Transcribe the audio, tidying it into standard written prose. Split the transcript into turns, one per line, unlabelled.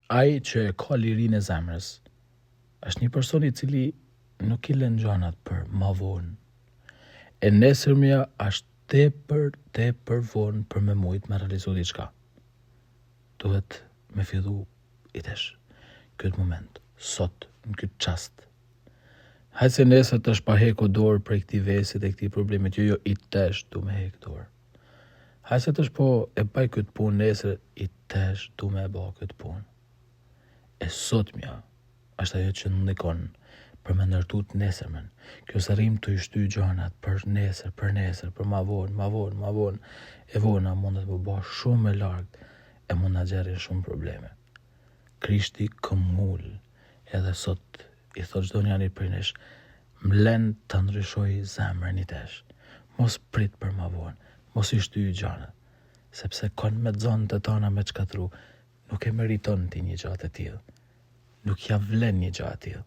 ai që e ka lirinë e zemrës, është një person i cili nuk i lën gjanat për ma vonë. E nesërmja është tepër vonë për me mujt me realizu diçka. Duhet me fillu i tesh këtë moment, sot, në këtë qast. Hajtë se nesër të është pa heku dorë për këti vesit e këti problemit, jo i tesh du me hek dorë. Hajtë se të është po e baj këtë punë nesër, i tesh du me e ba këtë punë. E sot mja, është ajo që ndikon për me ndërtut nesërmen. Kjo së rrim të ishty gjanat për nesër, për ma vonë. E vona mundet më ba shumë e largë, e mund në gjerin shumë probleme. Krishti këmull, edhe sot i thot çdo njani për nesh, mlen të ndryshoj zemrën i tesh. Mos prit për ma vonë, mos i shty gjanat, sepse kon me zonë të tana me çkatru, nuk e meriton ti një gjatë e tillë. Nuk ja vlen një gjatë e tillë.